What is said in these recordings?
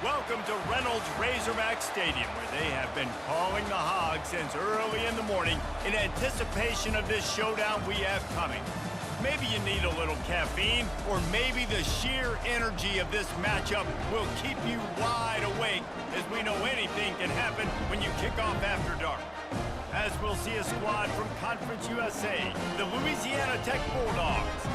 Welcome to Reynolds Razorback Stadium, where they have been calling the Hogs since early in the morning in anticipation of this showdown we have coming. Maybe you need a little caffeine, or maybe the sheer energy of this matchup will keep you wide awake, as we know anything can happen when you kick off after dark. As we'll see a squad from Conference USA, the Louisiana Tech Bulldogs,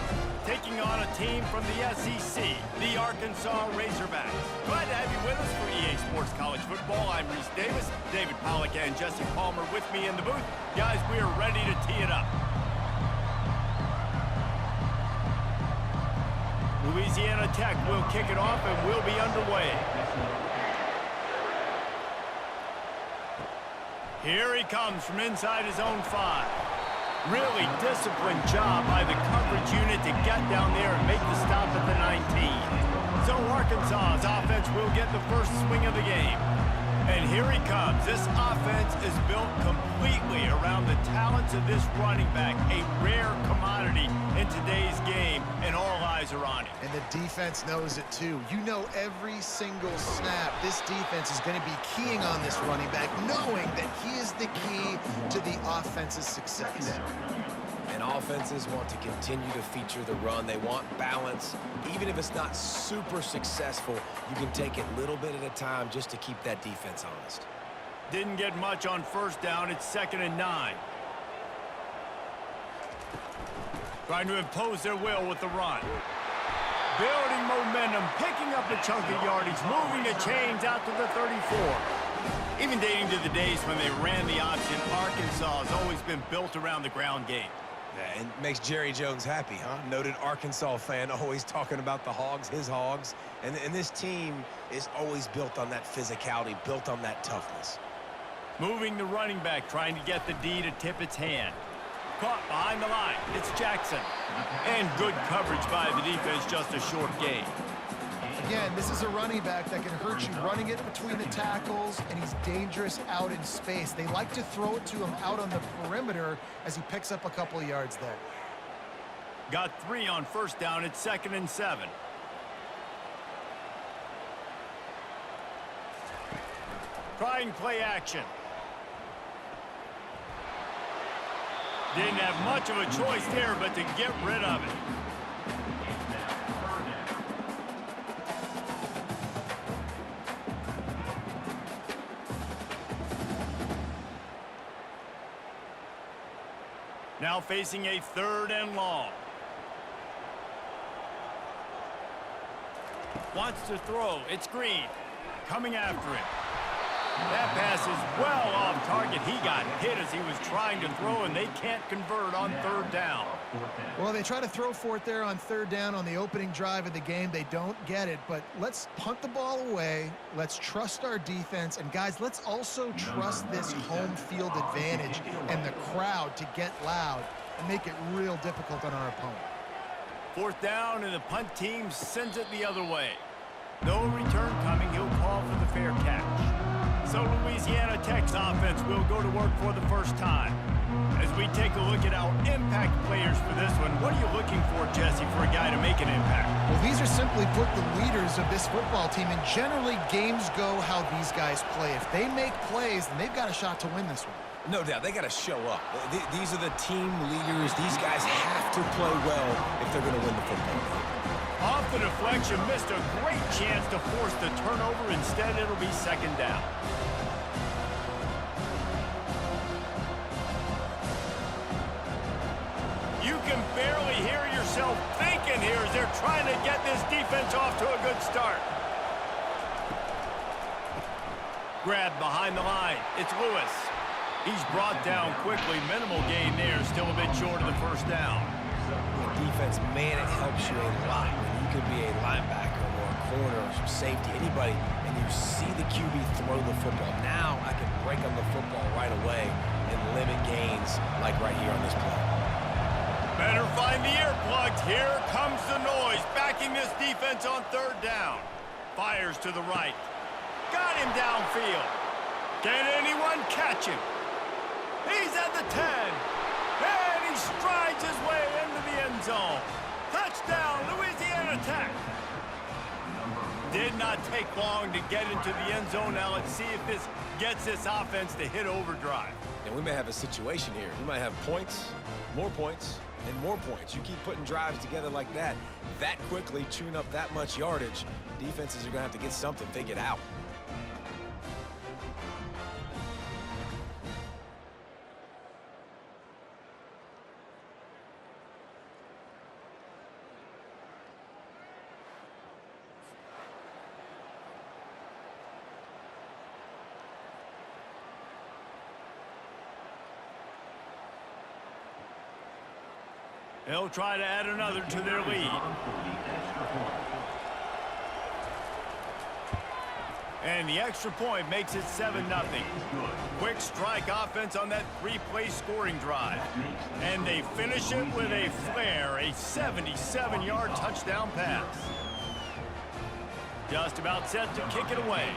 taking on a team from the SEC, the Arkansas Razorbacks. Glad to have you with us for EA Sports College Football. I'm Reese Davis, David Pollack and Jesse Palmer with me in the booth. Guys, we are ready to tee it up. Louisiana Tech will kick it off and we'll be underway. Here he comes from inside his own 5. Really disciplined job by the coverage unit to get down there and make the stop at the 19. So Arkansas's offense will get the first swing of the game. And here he comes. This offense is built completely around the talents of this running back, a rare commodity in today's game, and all eyes are on him. And the defense knows it too. You know every single snap, this defense is going to be keying on this running back, knowing that he is the key to the offense's success. And offenses want to continue to feature the run. They want balance. Even if it's not super successful, you can take it little bit at a time just to keep that defense honest. Didn't get much on first down. It's 2nd and 9. Trying to impose their will with the run. Building momentum, picking up a chunk of yardage, moving the chains out to the 34. Even dating to the days when they ran the option, Arkansas has always been built around the ground game. Yeah, and makes Jerry Jones happy, huh? Noted Arkansas fan, always talking about the Hogs, his Hogs. And this team is always built on that physicality, built on that toughness. Moving the running back, trying to get the D to tip its hand. Caught behind the line. It's Jackson. And good coverage by the defense, just a short gain. Again, this is a running back that can hurt you running it between the tackles, and he's dangerous out in space. They like to throw it to him out on the perimeter as he picks up a couple of yards there. Got 3 on first down. It's 2nd and 7. Trying play action. Didn't have much of a choice there, but to get rid of it. Now facing a 3rd and long. Wants to throw. It's Green. Coming after him. That pass is well off target. He got hit as he was trying to throw, and they can't convert on 3rd down. Well, they try to throw for it there on 3rd down on the opening drive of the game. They don't get it, but let's punt the ball away. Let's trust our defense. And, guys, let's also trust this home field advantage and the crowd to get loud and make it real difficult on our opponent. 4th down, and the punt team sends it the other way. No return coming. He'll call for the fair catch. So Louisiana Tech's offense will go to work for the first time. As we take a look at our impact players for this one, what are you looking for, Jesse, for a guy to make an impact? Well, these are simply put the leaders of this football team, and generally games go how these guys play. If they make plays, then they've got a shot to win this one. No doubt, they got to show up. These are the team leaders. These guys have to play well if they're going to win the football game. Off the deflection, missed a great chance to force the turnover. Instead, it'll be 2nd down. You can barely hear yourself thinking here as they're trying to get this defense off to a good start. Grabbed behind the line. It's Lewis. He's brought down quickly. Minimal gain there. Still a bit short of the 1st down. Defense, man, it helps you a lot when you could be a linebacker or a corner or some safety, anybody, and you see the QB throw the football. Now I can break on the football right away and limit gains like right here on this play. Better find the earplugs. Here comes the noise, backing this defense on 3rd down. Fires to the right. Got him downfield. Can anyone catch him? He's at the 10. And he strides his way into the end zone. Touchdown, Louisiana Tech. Did not take long to get into the end zone. Now let's see if this gets this offense to hit overdrive. And we may have a situation here. We might have points, and more points. You keep putting drives together like that quickly, chewing up that much yardage, defenses are going to have to get something figured out. They'll try to add another to their lead. And the extra point makes it 7-0. Quick strike offense on that three-play scoring drive. And they finish it with a flare, a 77-yard touchdown pass. Just about set to kick it away.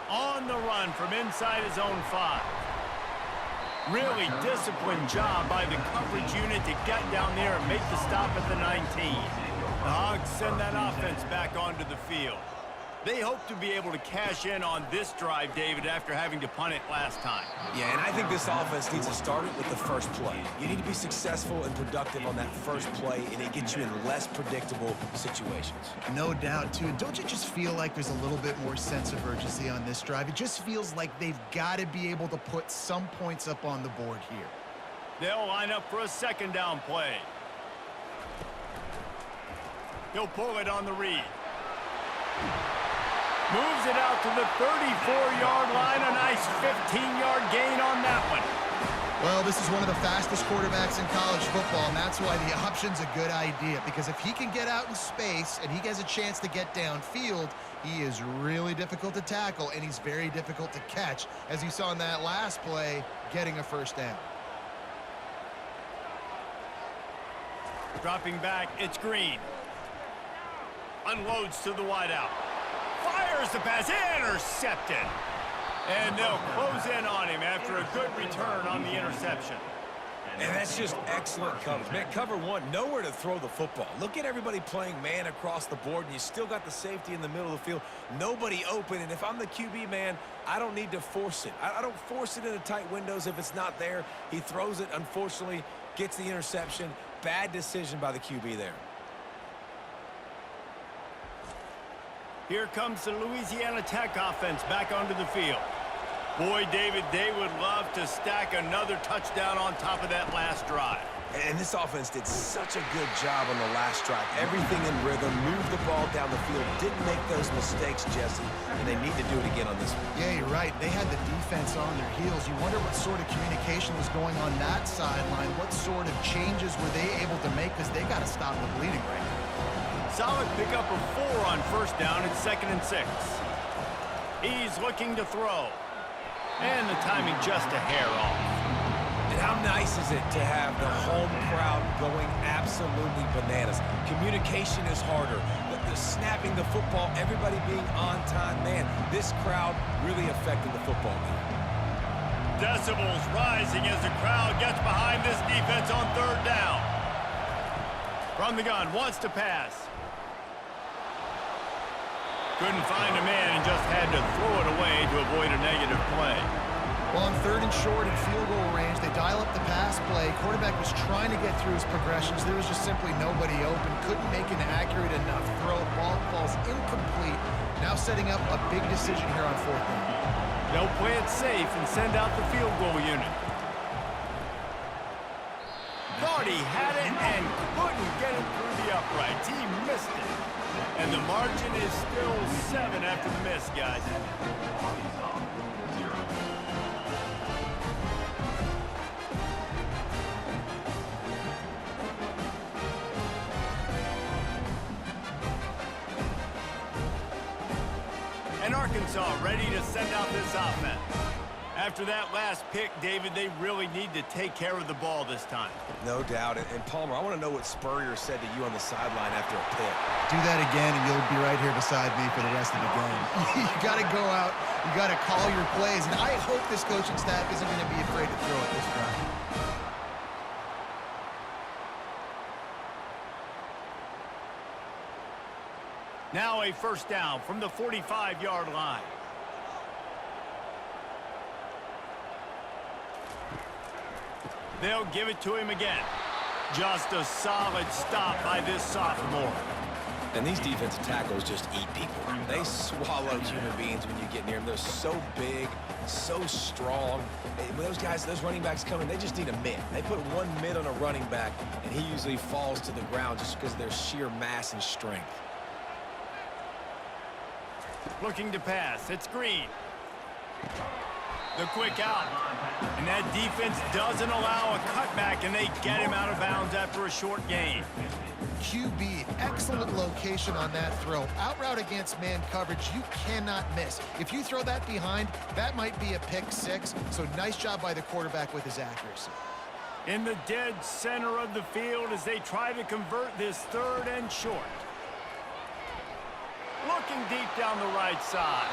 On the run from inside his own 5. Really disciplined job by the coverage unit to get down there and make the stop at the 19. The Hogs send that offense back onto the field. They hope to be able to cash in on this drive, David, after having to punt it last time. Yeah, and I think this offense needs to start it with the first play. You need to be successful and productive on that first play, and it gets you in less predictable situations. No doubt, too. And don't you just feel like there's a little bit more sense of urgency on this drive? It just feels like they've got to be able to put some points up on the board here. They'll line up for a second down play. He'll pull it on the read. Moves it out to the 34-yard line. A nice 15-yard gain on that one. Well, this is one of the fastest quarterbacks in college football, and that's why the option's a good idea. Because if he can get out in space and he has a chance to get downfield, he is really difficult to tackle, and he's very difficult to catch, as you saw in that last play, getting a first down. Dropping back, it's Green. Unloads to the wideout. Fires the pass, intercepted. And they'll close in on him after a good return on the interception. And that's just excellent coverage. Man, cover one, nowhere to throw the football. Look at everybody playing man across the board, and you still got the safety in the middle of the field. Nobody open, and if I'm the QB, man, I don't need to force it. I don't force it into tight windows if it's not there. He throws it, unfortunately, gets the interception. Bad decision by the QB there. Here comes the Louisiana Tech offense back onto the field. Boy, David, they would love to stack another touchdown on top of that last drive. And this offense did such a good job on the last drive. Everything in rhythm, moved the ball down the field, didn't make those mistakes, Jesse, and they need to do it again on this one. Yeah, you're right. They had the defense on their heels. You wonder what sort of communication was going on that sideline. What sort of changes were they able to make, because they got to stop the bleeding right now. Solid pickup of 4 on first down. It's 2nd and 6. He's looking to throw. And the timing just a hair off. And how nice is it to have the home crowd going absolutely bananas? Communication is harder. The snapping the football, everybody being on time. Man, this crowd really affected the football game. Decibels rising as the crowd gets behind this defense on 3rd down. From the gun, wants to pass. Couldn't find a man and just had to throw it away to avoid a negative play. Well, on 3rd and short and field goal range, they dial up the pass play. Quarterback was trying to get through his progressions. There was just simply nobody open. Couldn't make an accurate enough throw. Ball falls incomplete. Now setting up a big decision here on 4th down. They'll play it safe and send out the field goal unit. Thought he had it and couldn't get it through the uprights. He missed it. And the margin is still 7 after the miss, guys. And Arkansas ready to send out this offense. After that last pick, David, they really need to take care of the ball this time. No doubt. And Palmer, I want to know what Spurrier said to you on the sideline after a pick. Do that again, and you'll be right here beside me for the rest of the game. You got to go out. You got to call your plays. And I hope this coaching staff isn't going to be afraid to throw it this drive. Now a first down from the 45-yard line. They'll give it to him again. Just a solid stop by this sophomore. And these defensive tackles just eat people. They swallow human beings when you get near them. They're so big, so strong. When those guys, those running backs come in, they just need a mid. They put one mid on a running back, and he usually falls to the ground just because of their sheer mass and strength. Looking to pass. It's Green. The quick out. And that defense doesn't allow a cutback, and they get him out of bounds after a short gain. QB, excellent location on that throw. Out route against man coverage, you cannot miss. If you throw that behind, that might be a pick six. So nice job by the quarterback with his accuracy. In the dead center of the field as they try to convert this third and short. Looking deep down the right side.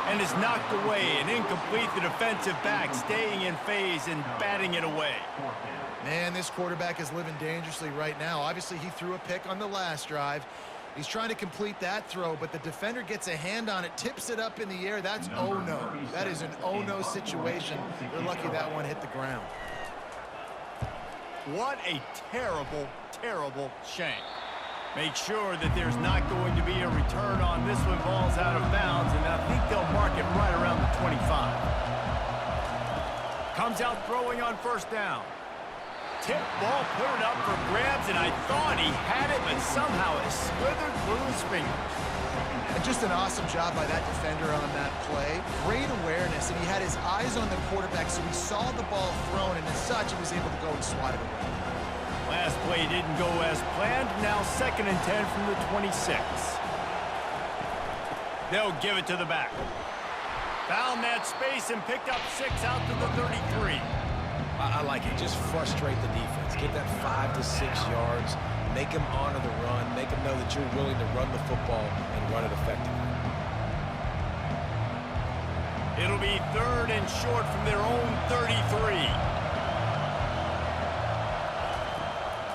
And is knocked away and incomplete. The defensive back staying in phase and batting it away. Man, this quarterback is living dangerously right now. Obviously, he threw a pick on the last drive. He's trying to complete that throw, but the defender gets a hand on it, tips it up in the air. That's oh-no. That is an oh-no situation. They're lucky that one hit the ground. What a terrible, terrible shame. Make sure that there's not going to be a return on this one. Ball's out of bounds, and I think they'll mark it right around the 25. Comes out throwing on first down. Tip ball, put it up for grabs, and I thought he had it, but somehow it slithered through his fingers. And just an awesome job by that defender on that play. Great awareness, and he had his eyes on the quarterback, so he saw the ball thrown, and as such, he was able to go and swat it away. Last play didn't go as planned. Now 2nd and 10 from the 26. They'll give it to the back. Found that space and picked up 6 out to the 33. I like it. Just frustrate the defense. Get that 5 to 6 yards. Make them honor the run. Make them know that you're willing to run the football and run it effectively. It'll be 3rd and short from their own 33.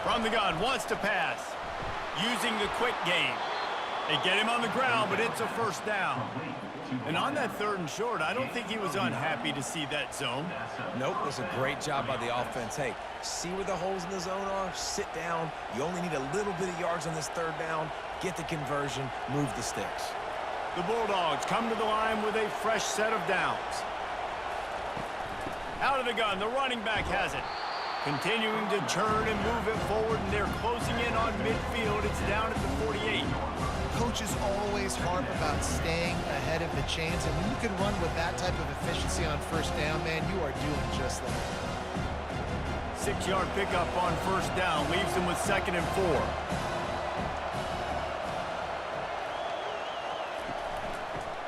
From the gun, wants to pass. Using the quick game. They get him on the ground, but it's a first down. And on that 3rd and short, I don't think he was unhappy to see that zone. Nope, it was a great job by the offense. Hey, see where the holes in the zone are? Sit down. You only need a little bit of yards on this 3rd down. Get the conversion. Move the sticks. The Bulldogs come to the line with a fresh set of downs. Out of the gun, the running back has it. Continuing to turn and move it forward, and they're closing in on midfield. It's down at the 48. Coaches always harp about staying ahead of the chains, and when you can run with that type of efficiency on first down, man, you are doing just that. 6-yard pickup on first down leaves them with 2nd and 4.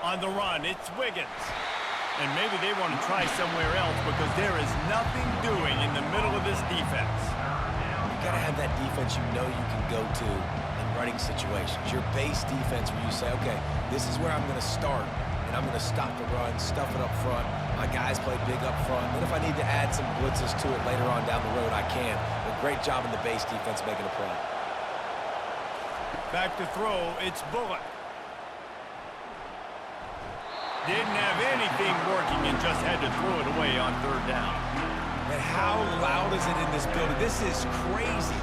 On the run, it's Wiggins. And maybe they want to try somewhere else because there is nothing doing in the middle of this defense. You got to have that defense you know you can go to in running situations. Your base defense where you say, okay, this is where I'm going to start, and I'm going to stop the run, stuff it up front. My guys play big up front. Then if I need to add some blitzes to it later on down the road, I can. But great job in the base defense making a play. Back to throw, it's Bullock. Didn't have anything working and just had to throw it away on 3rd down. And how loud is it in this building? This is crazy.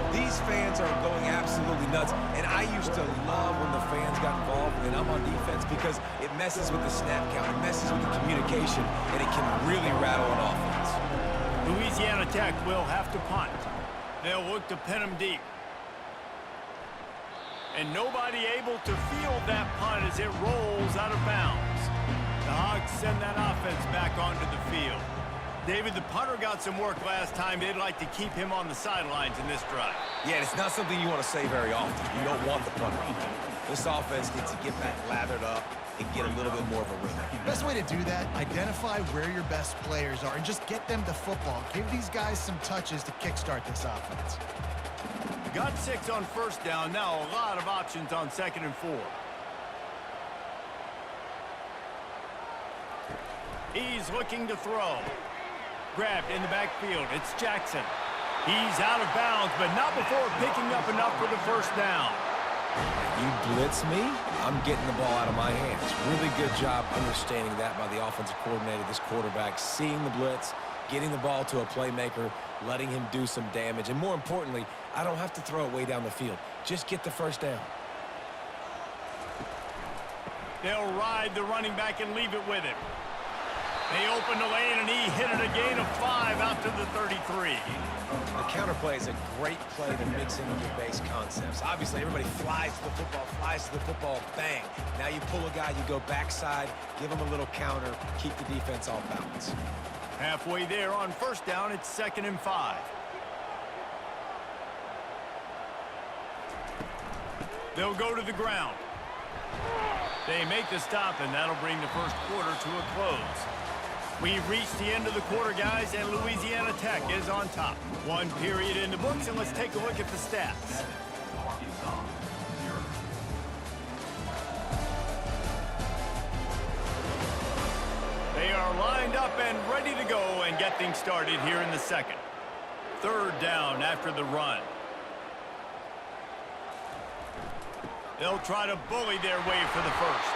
These fans are going absolutely nuts. And I used to love when the fans got involved and I'm on defense because it messes with the snap count, it messes with the communication, and it can really rattle an offense. Louisiana Tech will have to punt. They'll look to pin them deep. And nobody able to field that punt as it rolls out of bounds. The Hogs send that offense back onto the field. David, the punter got some work last time. They'd like to keep him on the sidelines in this drive. Yeah, it's not something you want to say very often. You don't want the punter out there. This offense needs to get back lathered up and get a little bit more of a rhythm. Best way to do that, identify where your best players are and just get them the football. Give these guys some touches to kickstart this offense. Got 6 on first down. Now a lot of options on 2nd and 4. He's looking to throw. Grabbed in the backfield. It's Jackson. He's out of bounds, but not before picking up enough for the first down. You blitz me, I'm getting the ball out of my hands. Really good job understanding that by the offensive coordinator, this quarterback, seeing the blitz, getting the ball to a playmaker, letting him do some damage. And more importantly, I don't have to throw it way down the field. Just get the first down. They'll ride the running back and leave it with him. They open the lane, and he hit it a gain of 5 out to the 33. The counter play is a great play to mix in with your base concepts. Obviously, everybody flies to the football, bang. Now you pull a guy, you go backside, give him a little counter, keep the defense off balance. Halfway there on first down, it's 2nd and 5. They'll go to the ground. They make the stop, and that'll bring the first quarter to a close. We've reached the end of the quarter, guys, and Louisiana Tech is on top. 1 period in the books, and let's take a look at the stats. They are lined up and ready to go and get things started here in the second. 3rd down after the run. They'll try to bully their way for the first.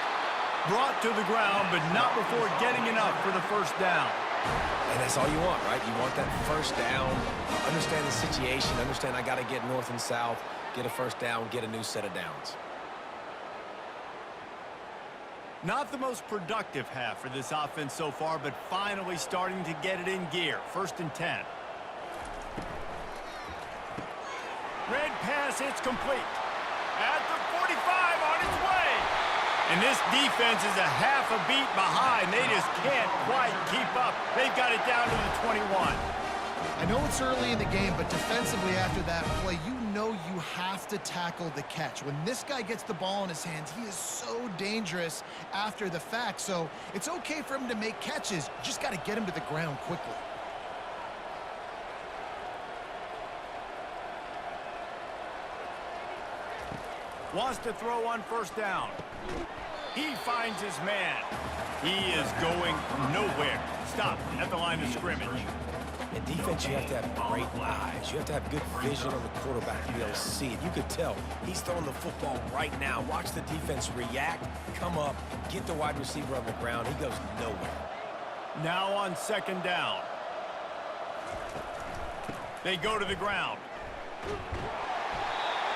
Brought to the ground, but not before getting enough for the first down. And that's all you want, right? You want that first down, understand the situation, understand I got to get north and south, get a first down, get a new set of downs. Not the most productive half for this offense so far, but finally starting to get it in gear. 1st and 10. Red pass, it's complete. At the 45, on its way. And this defense is a half a beat behind. They just can't quite keep up. They've got it down to the 21. I know it's early in the game, but defensively after that play, you know you have to tackle the catch. When this guy gets the ball in his hands, he is so dangerous after the fact. So it's okay for him to make catches. You just got to get him to the ground quickly. Wants to throw on first down. He finds his man. He is going nowhere. Stop at the line of scrimmage. In defense, you have to have great eyes. You have to have good vision on the quarterback to be able to see it. You could tell he's throwing the football right now. Watch the defense react, come up, get the wide receiver on the ground. He goes nowhere. Now on 2nd down. They go to the ground.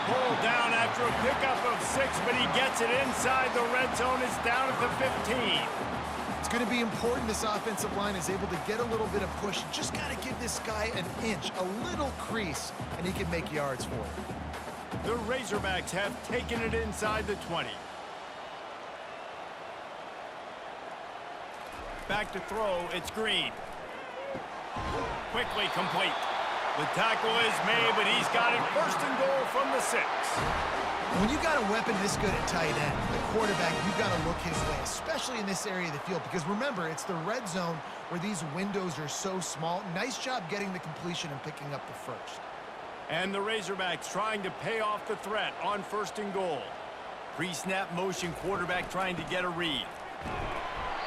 Pulled down after a pickup of 6, but he gets it inside the red zone. It's down at the 15. It's going to be important this offensive line is able to get a little bit of push. Just got to give this guy an inch, a little crease, and he can make yards for it. The Razorbacks have taken it inside the 20. Back to throw, it's Green. Quickly complete. The tackle is made, but he's got it 1st and goal from the 6. When you got a weapon this good at tight end, the quarterback, you've got to look his way, especially in this area of the field, because remember, it's the red zone where these windows are so small. Nice job getting the completion and picking up the first. And the Razorbacks trying to pay off the threat on 1st and goal. Pre-snap motion, quarterback trying to get a read.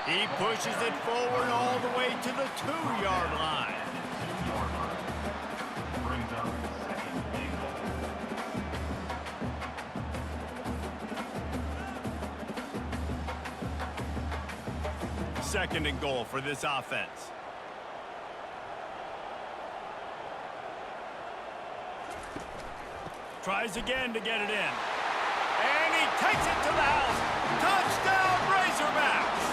He pushes it forward all the way to the 2-yard line. Second and goal for this offense. Tries again to get it in. And he takes it to the house. Touchdown, Razorbacks!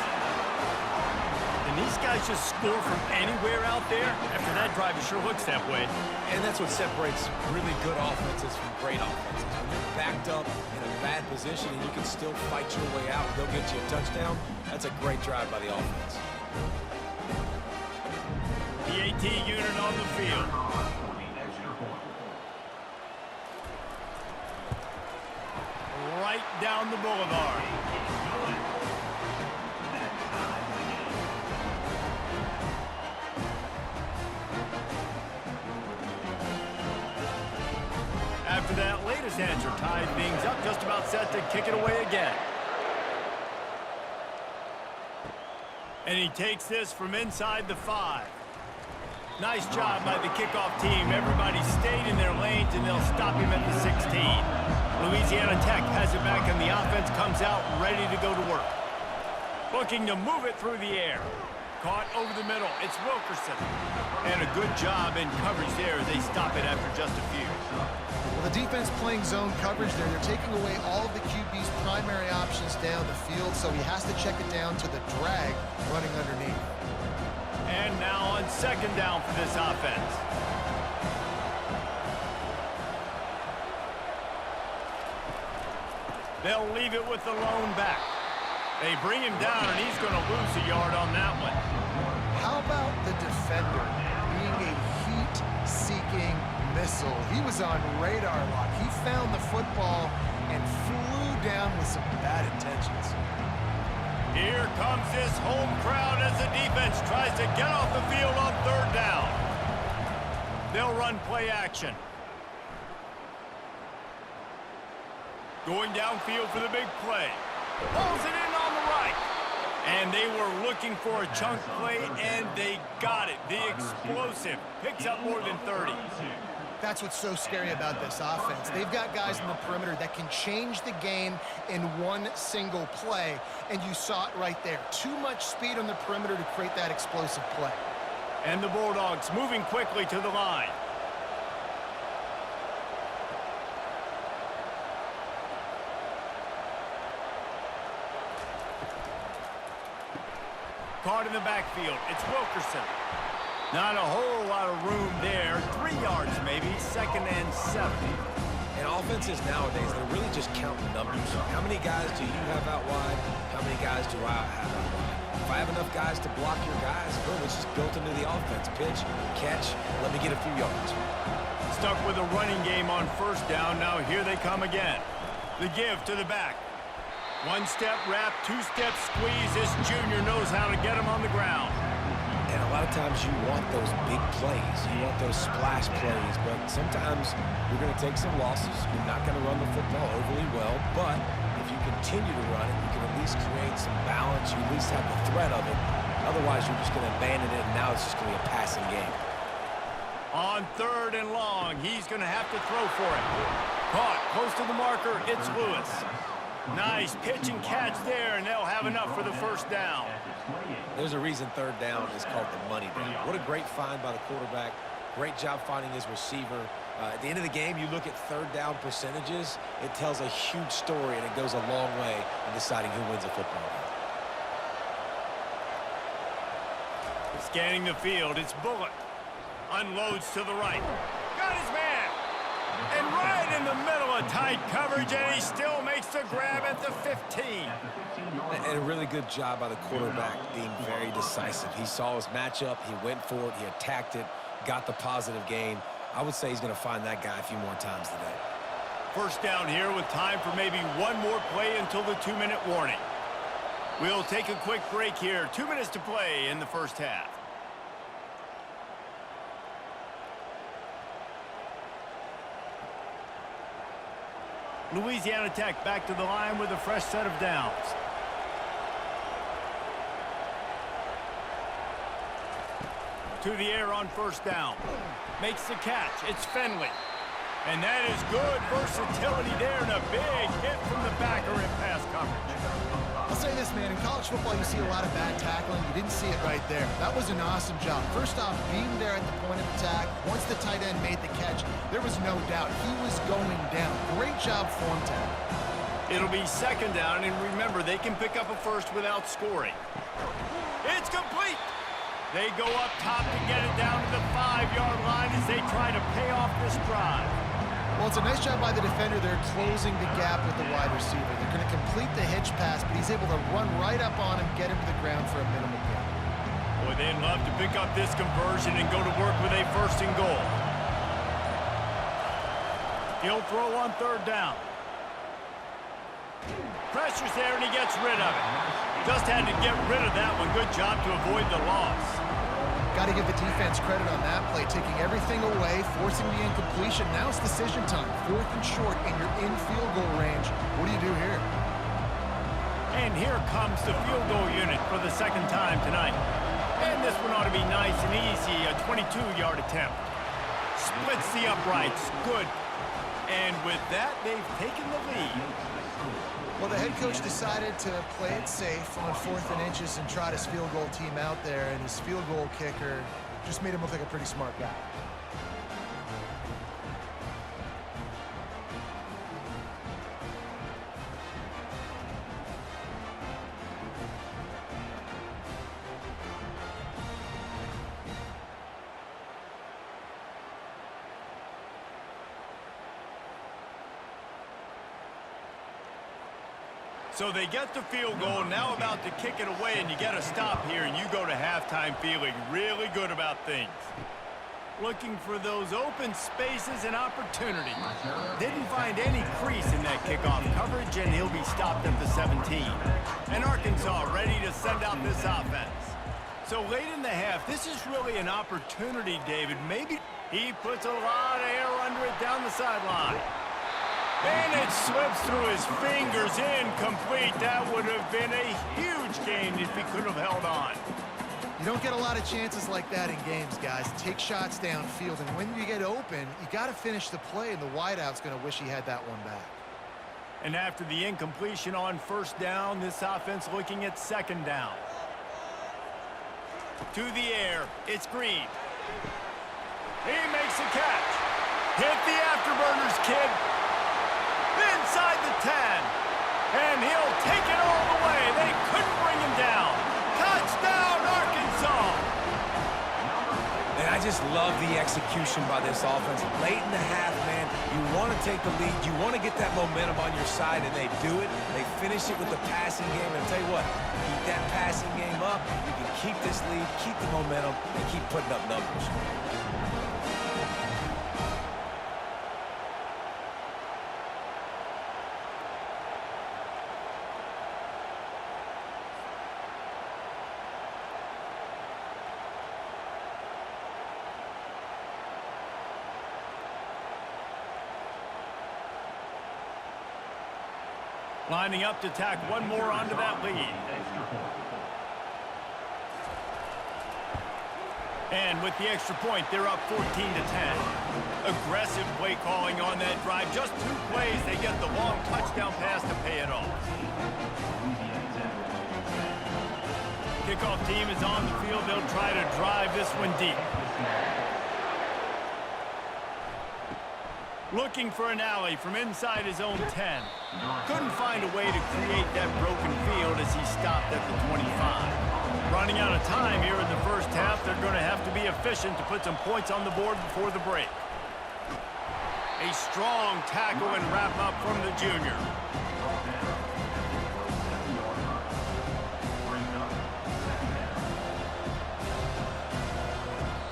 And these guys just score from anywhere out there? After that drive, it sure looks that way. And that's what separates really good offenses from great offenses. When you're backed up in a bad position and you can still fight your way out, they'll get you a touchdown. That's a great drive by the offense. The AT unit on the field. Right down the boulevard. After that latest answer tied things up, just about set to kick it away again. And he takes this from inside the 5. Nice job by the kickoff team. Everybody stayed in their lane yards, and they'll stop him at the 16. Louisiana Tech has it back, and the offense comes out ready to go to work. Looking to move it through the air. Caught over the middle. It's Wilkerson. And a good job in coverage there as they stop it after just a few. Well, the defense playing zone coverage there. They're taking away all of the QB's primary options down the field, so he has to check it down to the drag running underneath. And now on second down for this offense. They'll leave it with the lone back. They bring him down, and he's going to lose a yard on that one. How about the defender being a heat-seeking missile? He was on radar lock. He found the football and flew down with some bad intentions. Here comes this home crowd as the defense tries to get off the field on third down. They'll run play action. Going downfield for the big play. Pulls it in on the right. And they were looking for a chunk play, and they got it. The explosive picks up more than 30. That's what's so scary about this offense. They've got guys in the perimeter that can change the game in one single play, and you saw it right there. Too much speed on the perimeter to create that explosive play. And the Bulldogs moving quickly to the line. Caught in the backfield. It's Wilkerson. Not a whole lot of room there. 3 yards maybe. 2nd and 7. And offenses nowadays, they're really just counting numbers. How many guys do you have out wide? How many guys do I have out wide? If I have enough guys to block your guys, boom, it's just built into the offense. Pitch, catch, let me get a few yards. Stuck with a running game on first down. Now here they come again. The give to the back. One-step wrap, two-step squeeze. This junior knows how to get him on the ground. And a lot of times you want those big plays. You want those splash plays. But sometimes you're going to take some losses. You're not going to run the football overly well. But if you continue to run it, you can at least create some balance. You at least have the threat of it. Otherwise, you're just going to abandon it, and now it's just going to be a passing game. On 3rd and long, he's going to have to throw for it. Caught close to the marker. It's Lewis. Nice pitch and catch there, and they'll have enough for the first down. There's a reason 3rd down is called the money down. What a great find by the quarterback. Great job finding his receiver. At the end of the game, you look at 3rd down percentages. It tells a huge story, and it goes a long way in deciding who wins a football game. Scanning the field, it's Bullock. Unloads to the right. Got his man. And right in the middle of tight coverage, and he still makes the grab at the 15. And a really good job by the quarterback being very decisive. He saw his matchup, he went for it, he attacked it, got the positive gain. I would say he's going to find that guy a few more times today. First down here with time for maybe one more play until the 2-minute warning. We'll take a quick break here. 2 minutes to play in the first half. Louisiana Tech back to the line with a fresh set of downs. To the air on first down. Makes the catch. It's Finley. And that is good versatility there, and a big hit from the backer in pass coverage. I'll say this, man. In college football, you see a lot of bad tackling. You didn't see it right there. That was an awesome job. First off, being there at the point of attack. Once the tight end made the catch, there was no doubt he was going down. Great job form tackle. It'll be second down, and remember, they can pick up a first without scoring. It's complete. They go up top to get it down to the 5-yard line as they try to pay off this drive. Well, it's a nice job by the defender. They're closing the gap with the wide receiver. They're going to complete the hitch pass, but he's able to run right up on him, get him to the ground for a minimal gain. Boy, they'd love to pick up this conversion and go to work with a 1st and goal. He'll throw on 3rd down. Pressure's there, and he gets rid of it. Just had to get rid of that one. Good job to avoid the loss. Got to give the defense credit on that play, taking everything away, forcing the incompletion. Now it's decision time. 4th and short, and you're in field goal range. What do you do here? And here comes the field goal unit for the 2nd time tonight. And this one ought to be nice and easy, a 22-yard attempt. Splits the uprights. Good. And with that, they've taken the lead. Well, the head coach decided to play it safe on 4th and inches and trot his field goal team out there, and his field goal kicker just made him look like a pretty smart guy. So they get the field goal, now about to kick it away, and you get a stop here, and you go to halftime feeling really good about things. Looking for those open spaces and opportunity. Didn't find any crease in that kickoff coverage, and he'll be stopped at the 17. And Arkansas ready to send out this offense. So late in the half, this is really an opportunity, David. Maybe he puts a lot of air under it down the sideline. And it slips through his fingers, incomplete. That would have been a huge gain if he could have held on. You don't get a lot of chances like that in games, guys. Take shots downfield, and when you get open, you got to finish the play, and the wideout's going to wish he had that one back. And after the incompletion on 1st down, this offense looking at 2nd down. To the air, it's Green. He makes a catch. Hit the afterburners, kid. Inside the 10, and he'll take it all the way. They couldn't bring him down. Touchdown, Arkansas! And I just love the execution by this offense. Late in the half, man, you want to take the lead. You want to get that momentum on your side, and they do it. They finish it with the passing game. And I'll tell you what, keep that passing game up. You can keep this lead, keep the momentum, and keep putting up numbers. Lining up to tack one more onto that lead. And with the extra point, they're up 14 to 10. Aggressive play calling on that drive. Just 2 plays, they get the long touchdown pass to pay it off. Kickoff team is on the field. They'll try to drive this one deep. Looking for an alley from inside his own 10. Couldn't find a way to create that broken field as he stopped at the 25. Running out of time here in the 1st half, they're going to have to be efficient to put some points on the board before the break. A strong tackle and wrap up from the junior.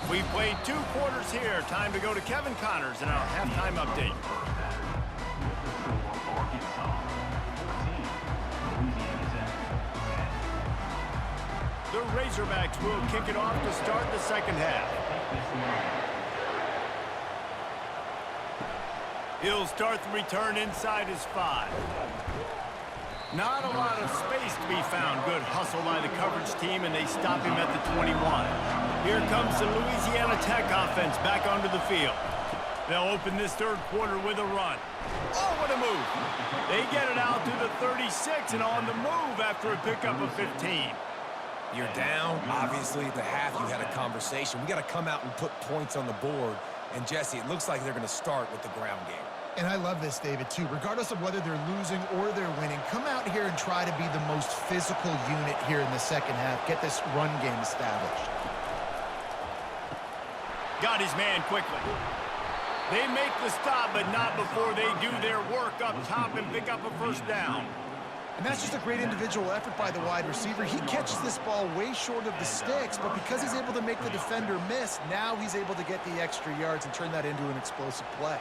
We've played 2 quarters here. Time to go to Kevin Connors in our halftime update. The Razorbacks will kick it off to start the 2nd half. He'll start the return inside his 5. Not a lot of space to be found. Good hustle by the coverage team, and they stop him at the 21. Here comes the Louisiana Tech offense back onto the field. They'll open this 3rd quarter with a run. Oh, what a move. They get it out to the 36 and on the move after a pickup of 15. You're down. Obviously, at the half, you had a conversation. We got to come out and put points on the board. And, Jesse, it looks like they're going to start with the ground game. And I love this, David, too. Regardless of whether they're losing or they're winning, come out here and try to be the most physical unit here in the 2nd half. Get this run game established. Got his man quickly. They make the stop, but not before they do their work up top and pick up a 1st down. And that's just a great individual effort by the wide receiver. He catches this ball way short of the sticks, but because he's able to make the defender miss, now he's able to get the extra yards and turn that into an explosive play.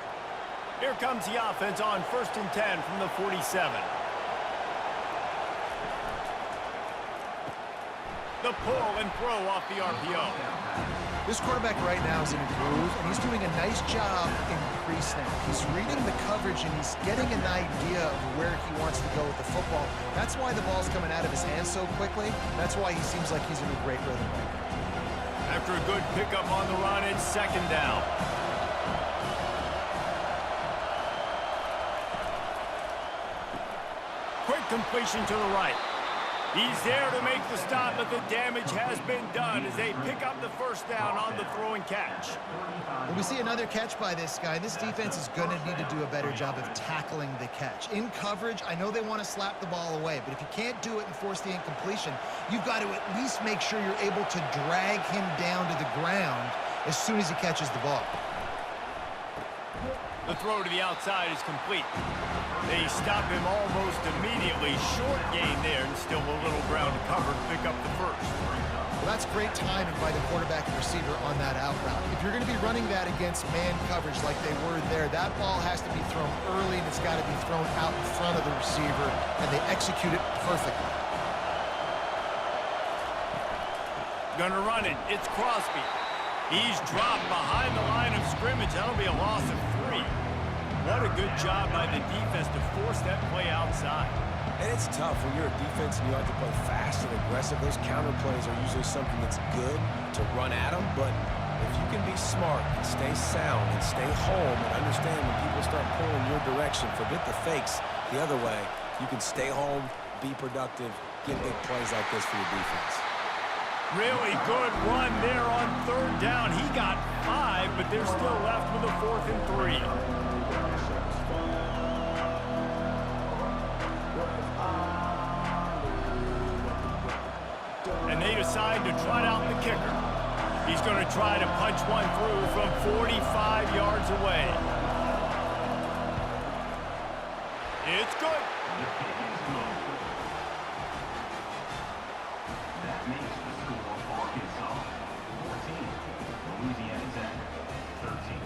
Here comes the offense on 1st and 10 from the 47. The pull and throw off the RPO. This quarterback right now is in a groove, and he's doing a nice job in pre-snap. He's reading the coverage, and he's getting an idea of where he wants to go with the football. That's why the ball's coming out of his hands so quickly. That's why he seems like he's in a great rhythm right now. After a good pickup on the run, it's 2nd down. completion to the right. He's there to make the stop, but the damage has been done as they pick up the first down on the throw and catch. When we see another catch by this guy, this defense is going to need to do a better job of tackling the catch. In coverage, I know they want to slap the ball away, but if you can't do it and force the incompletion, you've got to at least make sure you're able to drag him down to the ground as soon as he catches the ball. The throw to the outside is complete. They stop him almost immediately. Short gain there, and still a little ground to cover to pick up the first. Well, that's great timing by the quarterback and receiver on that out route. If you're going to be running that against man coverage like they were there, that ball has to be thrown early, and it's got to be thrown out in front of the receiver, and they execute it perfectly. Gonna run it. It's Crosby. He's dropped behind the line of scrimmage. That'll be a loss of 3. What a good job by the defense to force that play outside. And it's tough when you're a defense and you like to play fast and aggressive. Those counter plays are usually something that's good to run at them. But if you can be smart and stay sound and stay home and understand when people start pulling your direction, forget the fakes the other way, you can stay home, be productive, get big plays like this for your defense. Really good run there on third down. He got 5, but they're still left with a 4th and 3. And they decide to trot out the kicker. He's going to try to punch one through from 45 yards away. It's good. That makes the score Arkansas 14, Louisiana 13.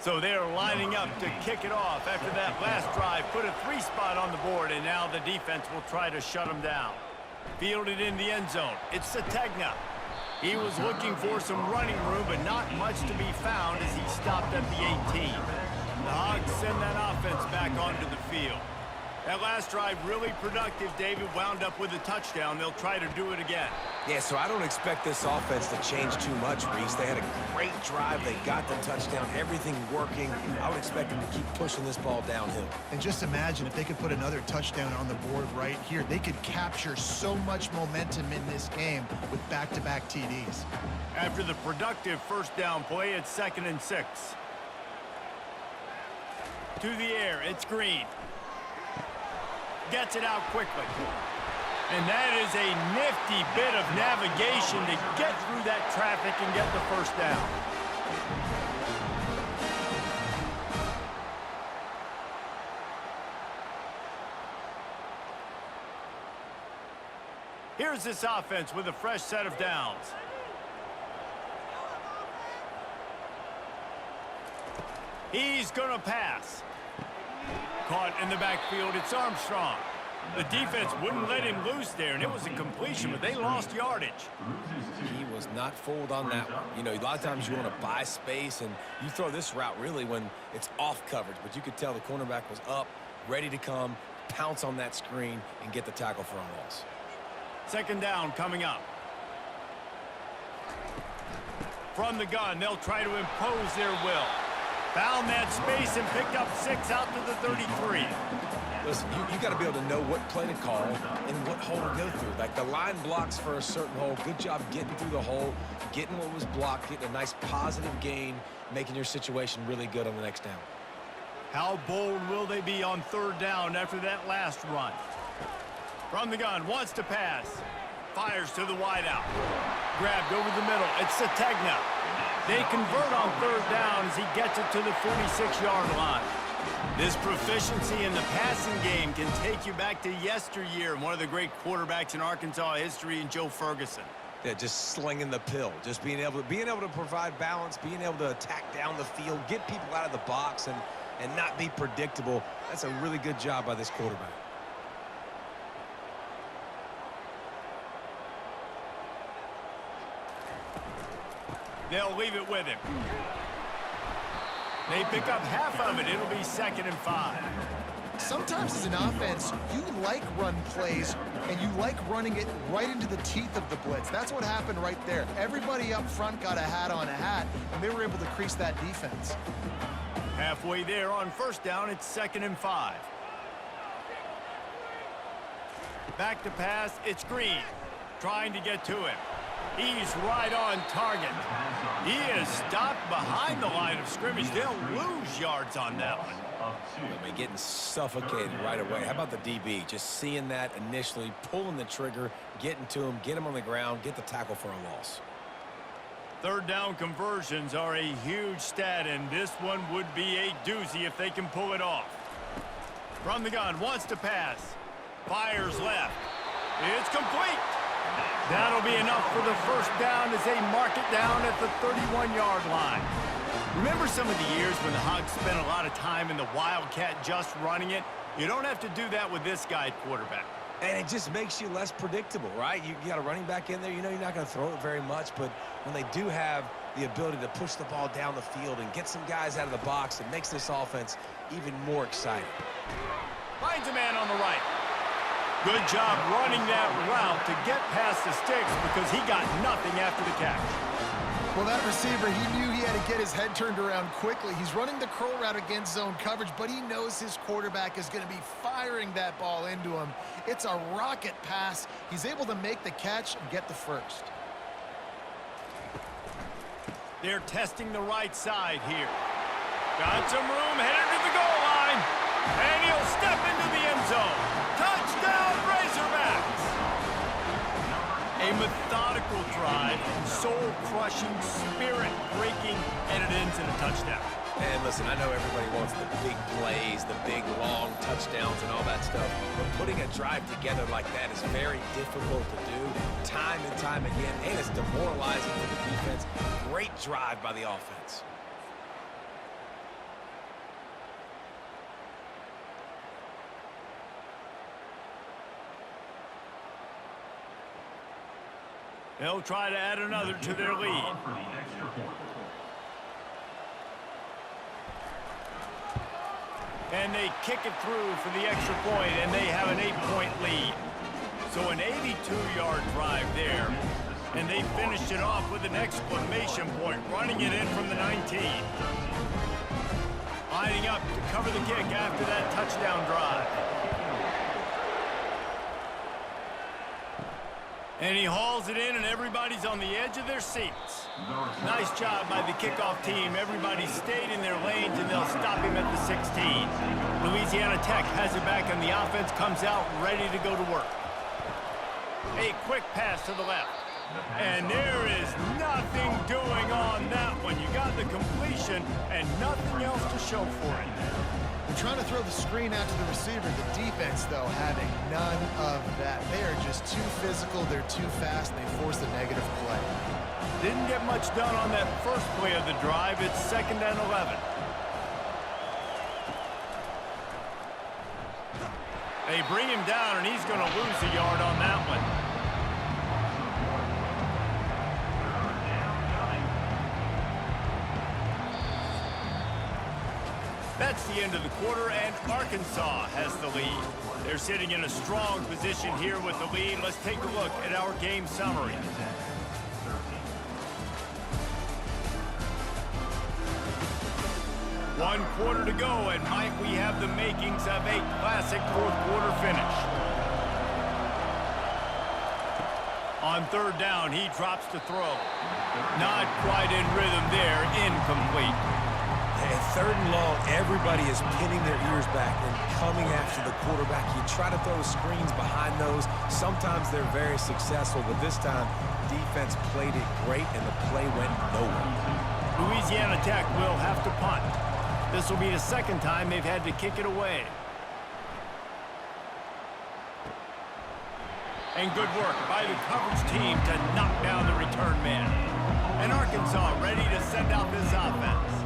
So they're lining up to kick it off after that last drive. Put a 3 spot on the board, and now the defense will try to shut them down. Fielded in the end zone. It's Sategna. He was looking for some running room, but not much to be found as he stopped at the 18. The Hogs send that offense back onto the field. That last drive really productive. David wound up with a touchdown. They'll try to do it again. Yeah, so I don't expect this offense to change too much, Reese. They had a great drive. They got the touchdown. Everything working. I would expect them to keep pushing this ball downhill. And just imagine if they could put another touchdown on the board right here. They could capture so much momentum in this game with back-to-back TDs. After the productive first down play, it's 2nd and 6. To the air, it's Green. Gets it out quickly. And that is a nifty bit of navigation to get through that traffic and get the first down. Here's this offense with a fresh set of downs. He's going to pass. Caught in the backfield, it's Armstrong. The defense wouldn't let him loose there, and it was a completion, but they lost yardage. He was not fooled on that one. You know, a lot of times you want to buy space, and you throw this route really when it's off coverage, but you could tell the cornerback was up, ready to come, pounce on that screen, and get the tackle for a loss. 2nd down coming up. From the gun, they'll try to impose their will. Found that space and picked up 6 out to the 33. Listen, you got to be able to know what play to call and what hole to go through. Like the line blocks for a certain hole. Good job getting through the hole, getting what was blocked, getting a nice positive gain, making your situation really good on the next down. How bold will they be on 3rd down after that last run? From the gun, wants to pass. Fires to the wideout. Grabbed over the middle. It's Sategna. They convert on 3rd down as he gets it to the 46-yard line. This proficiency in the passing game can take you back to yesteryear, one of the great quarterbacks in Arkansas history, in Joe Ferguson. Yeah, just slinging the pill, just being able to provide balance, being able to attack down the field, get people out of the box, and not be predictable. That's a really good job by this quarterback. They'll leave it with him. They pick up half of it. It'll be 2nd and 5. Sometimes as an offense, you like run plays, and you like running it right into the teeth of the blitz. That's what happened right there. Everybody up front got a hat on a hat, and they were able to crease that defense. Halfway there on 1st down, it's 2nd and 5. Back to pass, it's Green. Trying to get to him. He's right on target. He is stopped behind the line of scrimmage. They'll lose yards on that one. I mean, getting suffocated right away. How about the DB? Just seeing that initially, pulling the trigger, getting to him, get him on the ground, get the tackle for a loss. 3rd down conversions are a huge stat, and this one would be a doozy if they can pull it off. From the gun, wants to pass. Fires left. It's complete. That'll be enough for the 1st down as they mark it down at the 31-yard line. Remember some of the years when the Hogs spent a lot of time in the Wildcat just running it? You don't have to do that with this guy at quarterback. And it just makes you less predictable, right? You got a running back in there. You know you're not going to throw it very much, but when they do have the ability to push the ball down the field and get some guys out of the box, it makes this offense even more exciting. Finds a man on the right. Good job running that route to get past the sticks because he got nothing after the catch. Well, that receiver, he knew he had to get his head turned around quickly. He's running the curl route against zone coverage, but he knows his quarterback is going to be firing that ball into him. It's a rocket pass. He's able to make the catch and get the 1st. They're testing the right side here. Got some room, headed to the goal line. And he'll step into the end zone. Touchdown, Razorbacks! A methodical drive, soul-crushing, spirit-breaking, and it ends in a touchdown. And listen, I know everybody wants the big plays, the big, long touchdowns and all that stuff, but putting a drive together like that is very difficult to do time and time again, and it's demoralizing for the defense. Great drive by the offense. They'll try to add another to their lead. And they kick it through for the extra point, and they have an 8-point lead. So an 82-yard drive there. And they finished it off with an exclamation point, running it in from the 19. Lining up to cover the kick after that touchdown drive. And he hauls it in, and everybody's on the edge of their seats. Nice job by the kickoff team. Everybody stayed in their lanes, and they'll stop him at the 16. Louisiana Tech has it back, and the offense comes out ready to go to work. A quick pass to the left. And there is nothing doing on that one. You got the completion, and nothing else to show for it. They're trying to throw the screen out to the receiver. The defense, though, having none of that. They are just too physical. They're too fast. They force a negative play. Didn't get much done on that first play of the drive. It's 2nd and 11. They bring him down, and he's going to lose a yard on that one. That's the end of the quarter, and Arkansas has the lead. They're sitting in a strong position here with the lead. Let's take a look at our game summary. One quarter to go, and might we have the makings of a classic 4th quarter finish. On 3rd down, he drops to throw. Not quite in rhythm there, incomplete. And 3rd and long, everybody is pinning their ears back and coming after the quarterback. You try to throw screens behind those. Sometimes they're very successful, but this time, defense played it great, and the play went nowhere. Louisiana Tech will have to punt. This will be the 2nd time they've had to kick it away. And good work by the coverage team to knock down the return man. And Arkansas ready to send out this offense.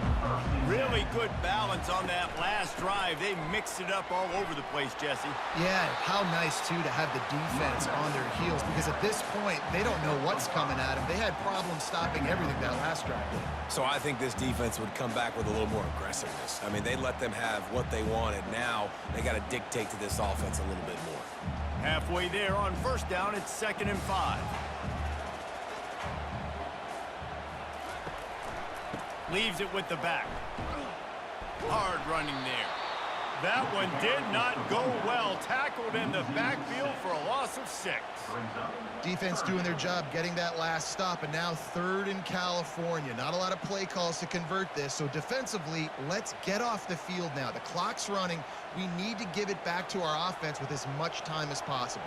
Really good balance on that last drive. They mixed it up all over the place, Jesse. Yeah, how nice, too, to have the defense on their heels, because at this point, they don't know what's coming at them. They had problems stopping everything that last drive did. So I think this defense would come back with a little more aggressiveness. I mean, they let them have what they wanted. Now they got to dictate to this offense a little bit more. Halfway there on first down, it's 2nd and 5. Leaves it with the back. Hard running there. That one did not go well. Tackled in the backfield for a loss of 6. Defense doing their job, getting that last stop, and now 3rd in California. Not a lot of play calls to convert this, so defensively, let's get off the field now. The clock's running. We need to give it back to our offense with as much time as possible.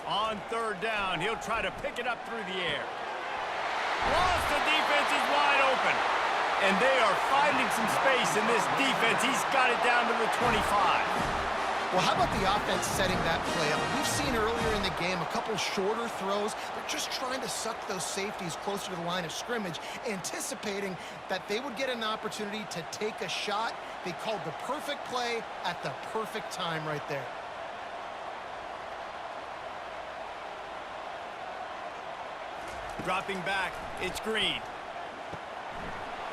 On 3rd down, he'll try to pick it up through the air. Lost, the defense is wide open. And they are finding some space in this defense. He's got it down to the 25. Well, how about the offense setting that play up? We've seen earlier in the game a couple shorter throws. They're just trying to suck those safeties closer to the line of scrimmage, anticipating that they would get an opportunity to take a shot. They called the perfect play at the perfect time right there. Dropping back, it's Green.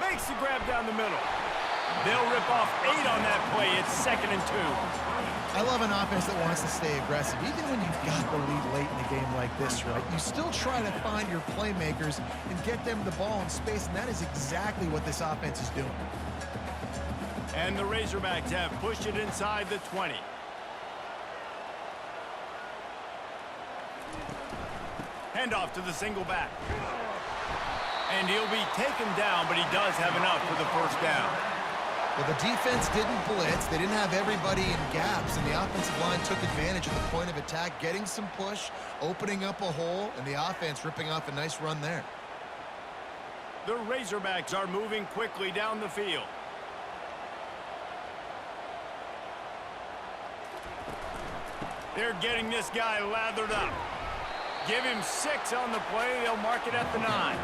Makes the grab down the middle. They'll rip off 8 on that play. It's 2nd and 2. I love an offense that wants to stay aggressive. Even when you've got the lead late in the game like this, right? You still try to find your playmakers and get them the ball in space, and that is exactly what this offense is doing. And the Razorbacks have pushed it inside the 20. Handoff to the single back. And he'll be taken down, but he does have enough for the 1st down. Well, the defense didn't blitz. They didn't have everybody in gaps, and the offensive line took advantage of the point of attack, getting some push, opening up a hole, and the offense ripping off a nice run there. The Razorbacks are moving quickly down the field. They're getting this guy lathered up. Give him 6 on the play. They'll mark it at the 9.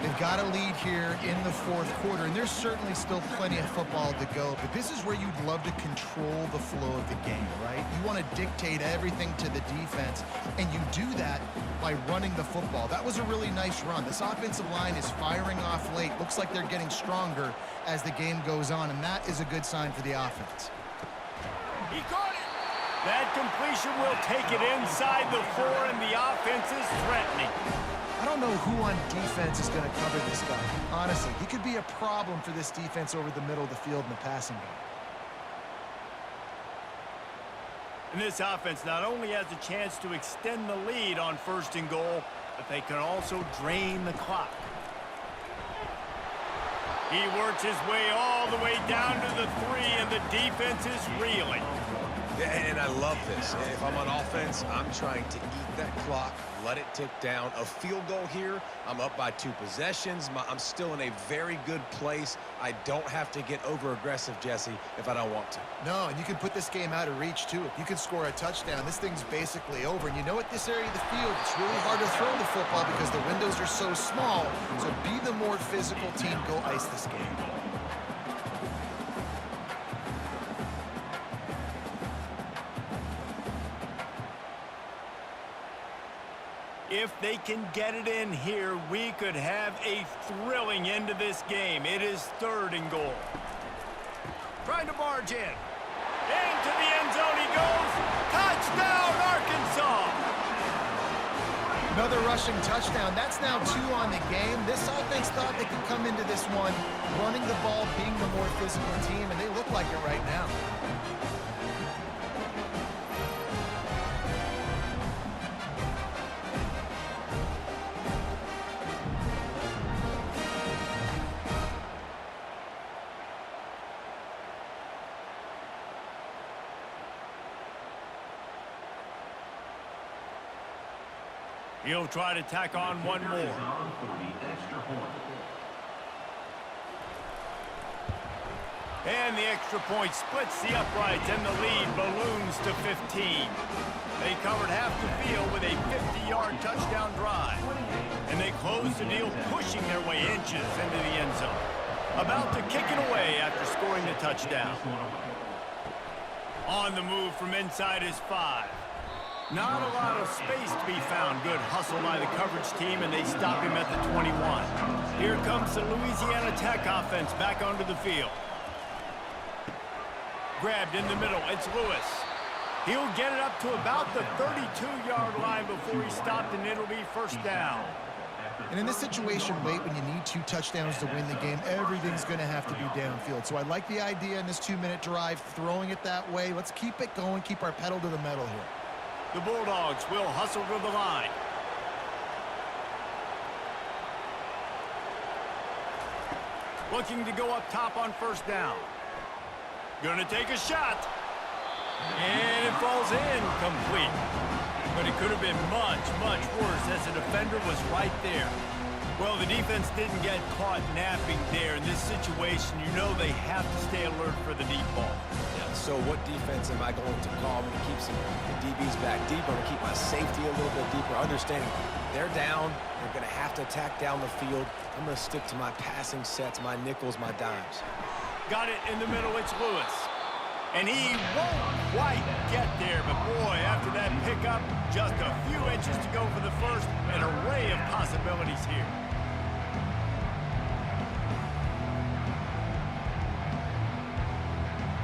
They've got a lead here in the 4th quarter, and there's certainly still plenty of football to go, but this is where you'd love to control the flow of the game, right? You want to dictate everything to the defense, and you do that by running the football. That was a really nice run. This offensive line is firing off late. Looks like they're getting stronger as the game goes on, and that is a good sign for the offense. He caught it. That completion will take it inside the 4, and the offense is threatening. I don't know who on defense is going to cover this guy. Honestly, he could be a problem for this defense over the middle of the field in the passing game. And this offense not only has a chance to extend the lead on 1st and goal, but they can also drain the clock. He works his way all the way down to the 3, and the defense is reeling. And I love this. If I'm on offense, I'm trying to eat that clock, let it tick down. A field goal here, I'm up by 2 possessions. I'm still in a very good place. I don't have to get over-aggressive, Jesse, if I don't want to. No, and you can put this game out of reach, too. If you can score a touchdown, this thing's basically over. And you know, at this area of the field, it's really hard to throw the football because the windows are so small. So be the more physical team. Go ice this game. If they can get it in here, we could have a thrilling end to this game. It is 3rd and goal. Trying to barge in. Into the end zone he goes. Touchdown, Arkansas! Another rushing touchdown. That's now 2 on the game. This offense thought they could come into this one running the ball, being the more physical team, and they look like it right now. He'll try to tack on one more. And the extra point splits the uprights, and the lead balloons to 15. They covered half the field with a 50-yard touchdown drive. And they close the deal, pushing their way inches into the end zone. About to kick it away after scoring the touchdown. On the move from inside his 5. Not a lot of space to be found. Good hustle by the coverage team, and they stop him at the 21. Here comes the Louisiana Tech offense back onto the field. Grabbed in the middle, it's Lewis. He'll get it up to about the 32-yard line before he's stopped, and it'll be first down. And in this situation late, when you need 2 touchdowns to win the game, everything's going to have to be downfield. So I like the idea in this 2-minute drive, throwing it that way. Let's keep it going, keep our pedal to the metal here. The Bulldogs will hustle to the line. Looking to go up top on first down. Gonna take a shot. And it falls in complete. But it could have been much, much worse as the defender was right there. Well, the defense didn't get caught napping there. In this situation, you know they have to stay alert for the deep ball. Yeah, so what defense am I going to call? I'm going to keep some DBs back deep. I'm going to keep my safety a little bit deeper, understanding they're down. They're going to have to attack down the field. I'm going to stick to my passing sets, my nickels, my dimes. Got it in the middle, it's Lewis. And he won't quite get there, but boy, after that pickup, just a few inches to go for the first. An array of possibilities here.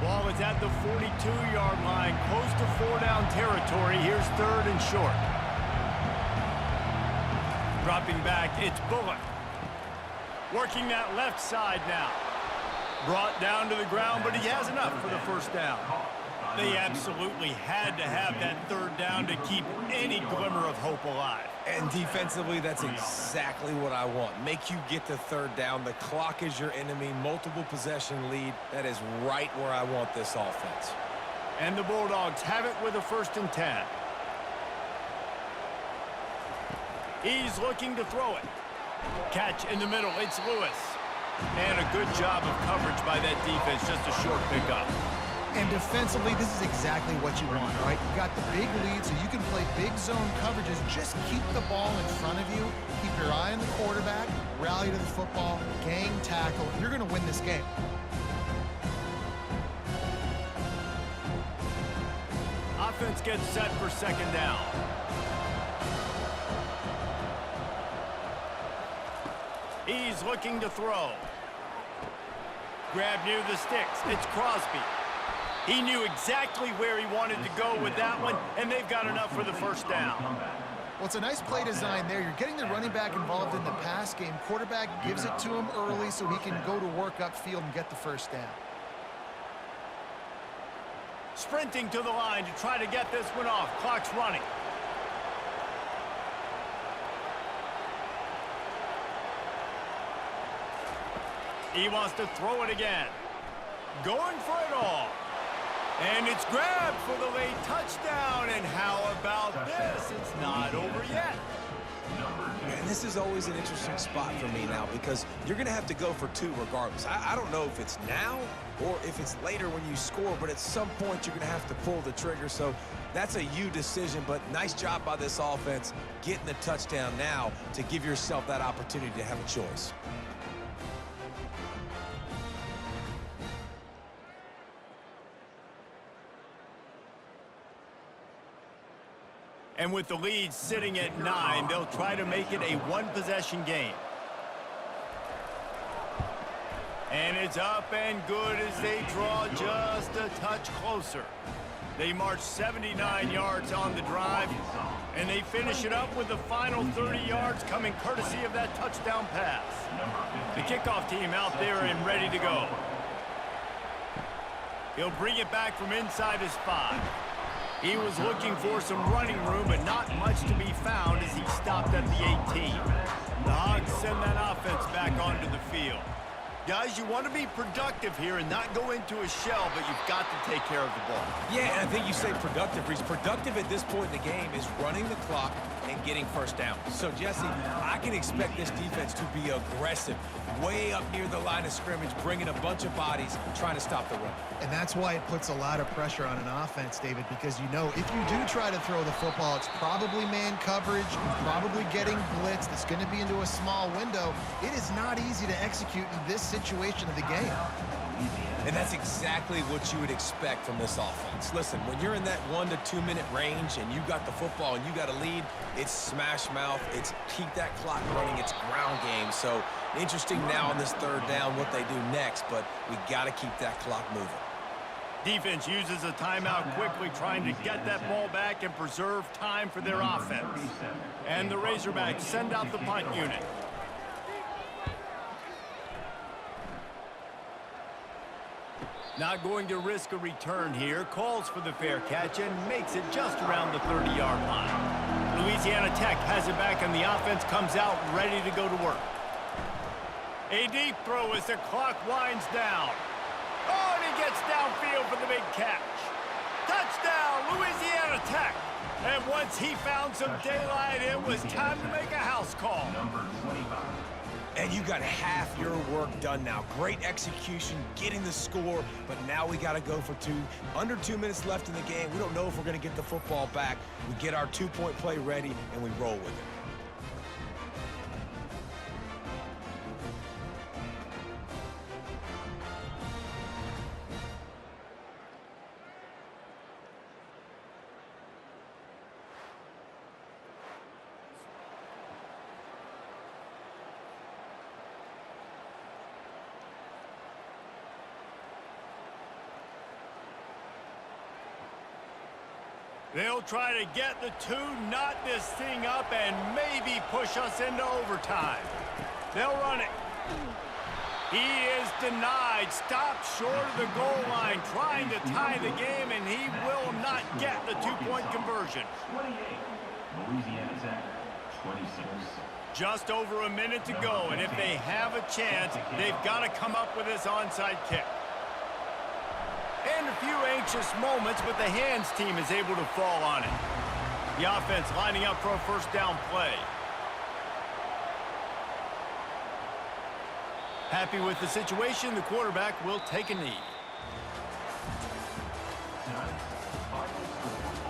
Ball is at the 42-yard line, close to 4-down territory. Here's 3rd and short. Dropping back, it's Bullock. Working that left side now. Brought down to the ground, but he has enough for the first down. They absolutely had to have that 3rd down to keep any glimmer of hope alive. And defensively, that's exactly what I want. Make you get the 3rd down. The clock is your enemy. Multiple possession lead. That is right where I want this offense. And the Bulldogs have it with a 1st and 10. He's looking to throw it. Catch in the middle. It's Lewis. And a good job of coverage by that defense. Just a short pickup. And defensively, this is exactly what you want, right? You got the big lead, so you can play big zone coverages. Just keep the ball in front of you. Keep your eye on the quarterback. Rally to the football. Gang tackle. You're going to win this game. Offense gets set for 2nd down. He's looking to throw. Grab near the sticks. It's Crosby. He knew exactly where he wanted to go with that one, and they've got enough for the 1st down. Well, it's a nice play design there. You're getting the running back involved in the pass game. Quarterback gives it to him early so he can go to work upfield and get the 1st down. Sprinting to the line to try to get this one off. Clock's running. He wants to throw it again. Going for it all. And it's grabbed for the late touchdown. And how about this? It's not over yet. And this is always an interesting spot for me now because you're going to have to go for 2 regardless. I don't know if it's now or if it's later when you score, but at some point you're going to have to pull the trigger. So that's a you decision, but nice job by this offense getting the touchdown now to give yourself that opportunity to have a choice. And with the lead sitting at 9, they'll try to make it a 1-possession game. And it's up and good as they draw just a touch closer. They march 79 yards on the drive, and they finish it up with the final 30 yards coming courtesy of that touchdown pass. The kickoff team out there and ready to go. He'll bring it back from inside his 5. He was looking for some running room, but not much to be found as he stopped at the 18. The Hogs send that offense back onto the field. Guys, you want to be productive here and not go into a shell, but you've got to take care of the ball. Yeah, and I think you say productive, Reese. Productive at this point in the game is running the clock and getting first down. So, Jesse, I can expect this defense to be aggressive, way up near the line of scrimmage, bringing a bunch of bodies, trying to stop the run. And that's why it puts a lot of pressure on an offense, David, because you know if you do try to throw the football, it's probably man coverage, probably getting blitzed. It's going to be into a small window. It is not easy to execute in this situation of the game. And that's exactly what you would expect from this offense. Listen, when you're in that 1 to 2 minute range and you got the football and you got a lead, it's smash mouth, it's keep that clock running, it's ground game. So interesting now on this third down what they do next, but we got to keep that clock moving. Defense uses a timeout quickly, trying to get that ball back and preserve time for their offense. And the Razorbacks send out the punt unit. Not going to risk a return here. Calls for the fair catch and makes it just around the 30-yard line. Louisiana Tech has it back, and the offense comes out ready to go to work. A deep throw as the clock winds down. Oh, and he gets downfield for the big catch. Touchdown, Louisiana Tech. And once he found some daylight, it was time to make a house call. Number 25. And you got half your work done now. Great execution, getting the score, but now we got to go for two. Under 2 minutes left in the game. We don't know if we're going to get the football back. We get our two-point play ready, and we roll with it. They'll try to get the two, knot this thing up, and maybe push us into overtime. They'll run it. He is denied. Stopped short of the goal line, trying to tie the game, and he will not get the two-point conversion. 28. Louisiana Tech, 26. Just over a minute to go, and if they have a chance, they've got to come up with this onside kick. And a few anxious moments, but the hands team is able to fall on it. The offense lining up for a first down play. Happy with the situation, the quarterback will take a knee. Tonight's final score